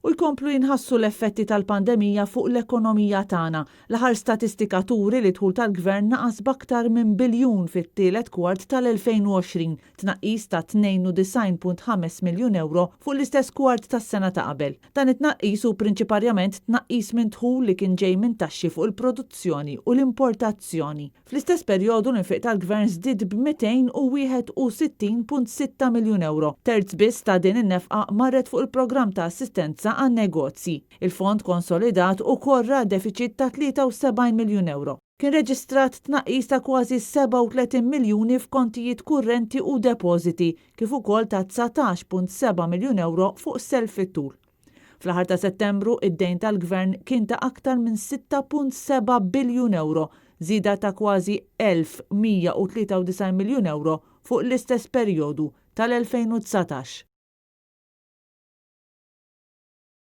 u jkomplu jinħassu l-effetti tal-pandemija fuq l-ekonomija tagħna. L-aħħar statistika turi li dħul tal-Gvern naqas b'aktar minn biljun fit-tielet kwart tal-2020, tnaqqis ta' 92.5 miljun euro fuq l-istess kwart tas-sena ta' qabel. Dan it-tnaqqis hu prinċipalment tnaqqis minn dħul li kien ġej minn taxxi fuq il-produzzjoni u l-importazzjoni. Fl-istess perjodu l-infiq tal-Gvern żdied b'261.6 miljun euro. Terz biss ta' din in-nefqa marret fuq il-programm ta' assistenza għan-negozji. Il-fond konsolidat ukoll ra deficit ta' 73 miljun euro. Kien reġistrat tnaqqis ta' kważi 37 miljuni f'kontijiet kurrenti u depożiti, kif ukoll ta' 19.7 miljun euro fuq self fit-tul. Fl-aħħar ta' Settembru, id-dejn tal-Gvern kien ta' aktar minn 6.7 biljun euro, żieda ta' kważi 1193 miljun euro fuq l-istess perjodu tal-2019.